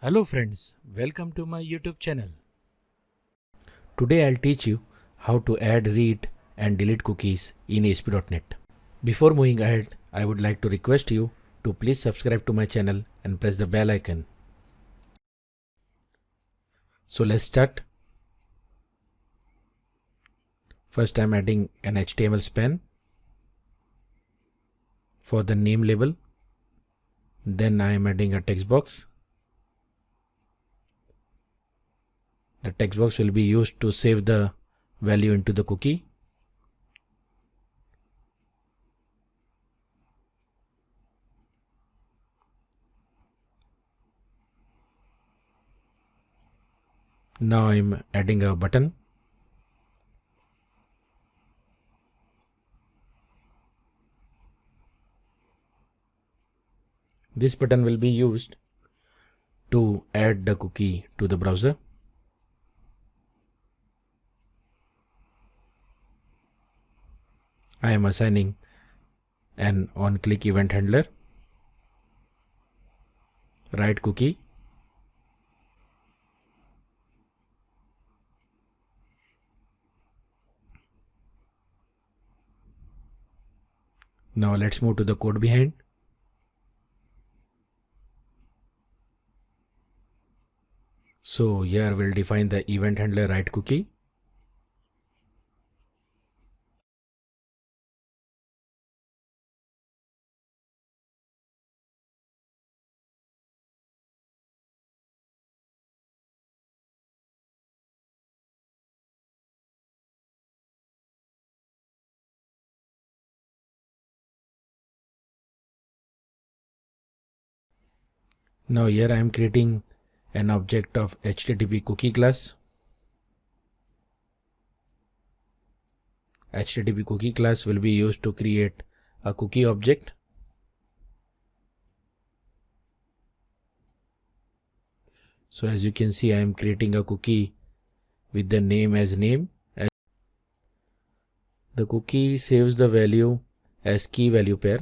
Hello friends, welcome to my YouTube channel. Today I'll teach you how to add, read and delete cookies in ASP.NET. Before moving ahead, I would like to request you to please subscribe to my channel and press the bell icon. So let's start. First I'm adding an HTML span for the name label. Then I am adding a text box. The text box will be used to save the value into the cookie. Now I'm adding a button. This button will be used to add the cookie to the browser. I am assigning an on-click event handler, write cookie, now let's move to the code behind. So here we'll define the event handler write cookie. Now here I am creating an object of HTTP cookie class. HTTP cookie class will be used to create a cookie object. So as you can see, I am creating a cookie with the name as name. The cookie saves the value as key value pair.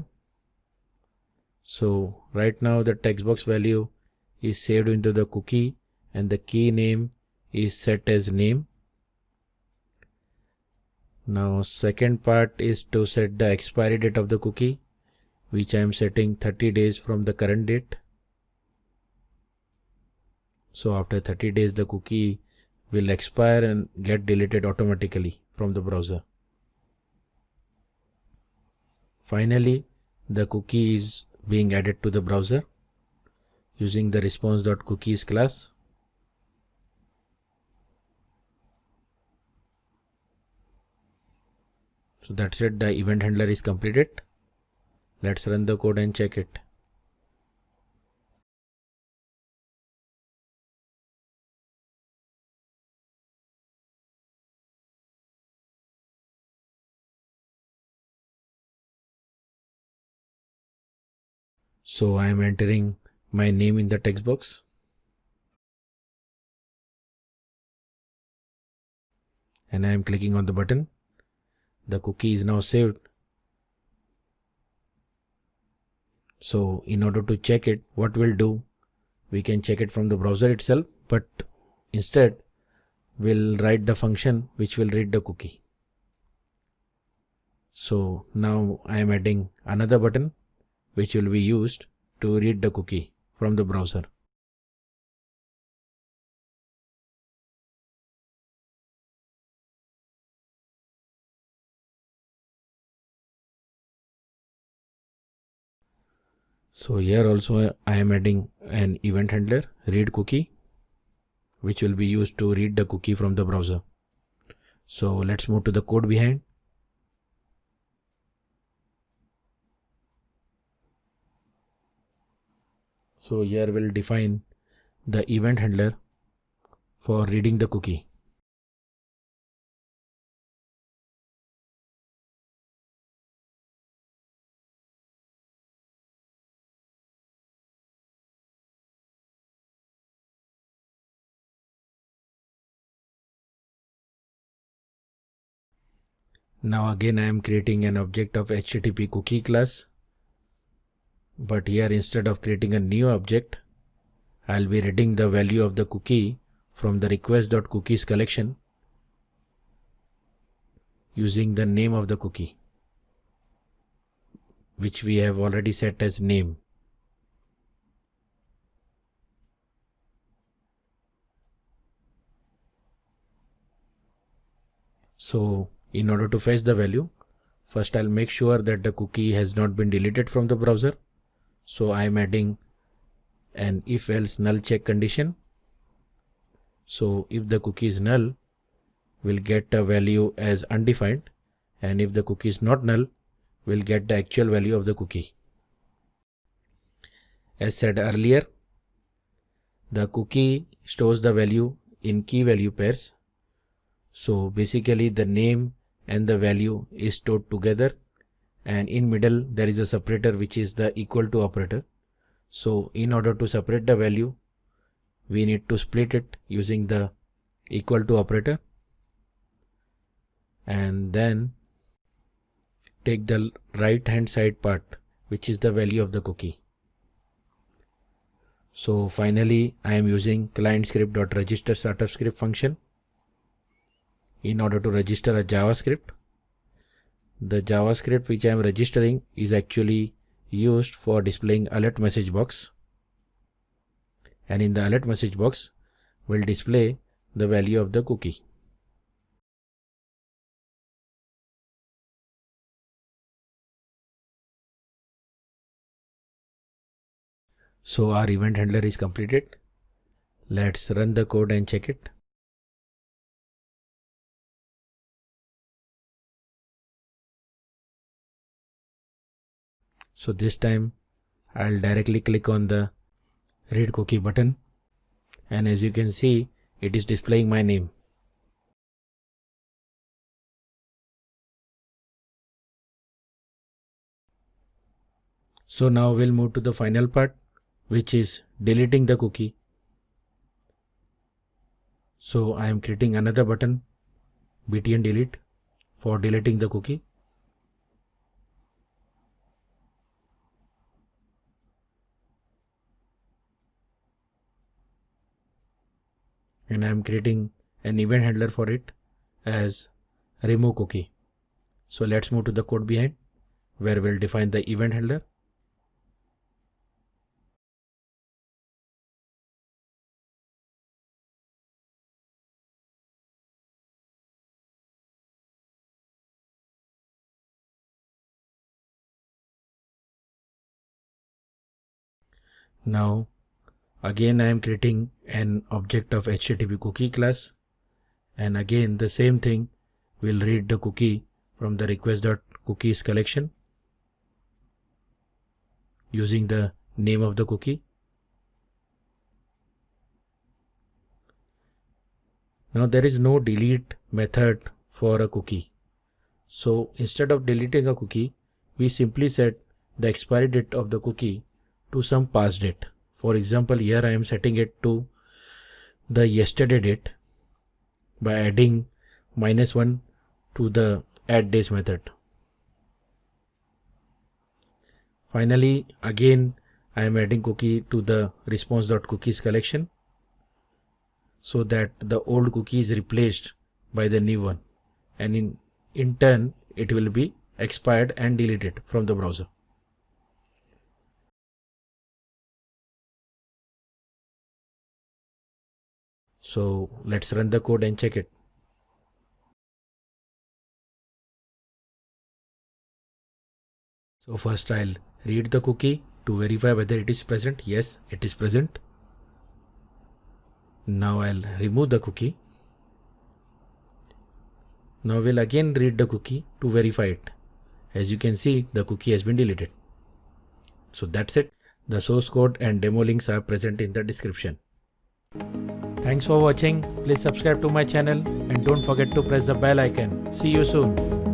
So right now the text box value is saved into the cookie and the key name is set as name. Now second part is to set the expiry date of the cookie, which I am setting 30 days from the current date. So after 30 days the cookie will expire and get deleted automatically from the browser. Finally, the cookie is being added to the browser using the response.cookies class. So that's it, the event handler is completed. Let's run the code and check it. So I am entering my name in the text box. And I am clicking on the button. The cookie is now saved. So in order to check it, what we'll do, we can check it from the browser itself, but instead we'll write the function which will read the cookie. So now I am adding another button which will be used to read the cookie from the browser. So here also I am adding an event handler read cookie, which will be used to read the cookie from the browser. So let's move to the code behind. So here we'll define the event handler for reading the cookie. Now again I am creating an object of HTTP cookie class, but here instead of creating a new object, I'll be reading the value of the cookie from the request.cookies collection using the name of the cookie, which we have already set as name. So in order to fetch the value, first I'll make sure that the cookie has not been deleted from the browser. So I'm adding an if else null check condition. So if the cookie is null, we'll get a value as undefined, and if the cookie is not null, we'll get the actual value of the cookie. As said earlier, the cookie stores the value in key value pairs. So basically the name and the value is stored together, and in middle there is a separator which is the equal to operator. So in order to separate the value, we need to split it using the equal to operator, and then take the right hand side part, which is the value of the cookie. So finally I am using client script.register startup script function in order to register a JavaScript. The JavaScript which I am registering is actually used for displaying alert message box, and in the alert message box will display the value of the cookie. So our event handler is completed. Let's run the code and check it. So this time I'll directly click on the read cookie button, and as you can see, it is displaying my name. So now we'll move to the final part, which is deleting the cookie. So I am creating another button, btn delete, for deleting the cookie. And I am creating an event handler for it as remove cookie. So let's move to the code behind, where we'll define the event handler. Now again I am creating an object of HTTP cookie class, and again the same thing, will read the cookie from the request.cookies collection using the name of the cookie. Now there is no delete method for a cookie. So instead of deleting a cookie, we simply set the expiry date of the cookie to some past date. For example, here I am setting it to the yesterday date by adding -1 to the add days method. Finally, again I am adding cookie to the response.cookies collection, so that the old cookie is replaced by the new one, and in turn it will be expired and deleted from the browser. So let's run the code and check it. So first I'll read the cookie to verify whether it is present. Yes, it is present. Now I'll remove the cookie. Now we'll again read the cookie to verify it. As you can see, the cookie has been deleted. So that's it. The source code and demo links are present in the description. Thanks for watching. Please subscribe to my channel and don't forget to press the bell icon. See you soon.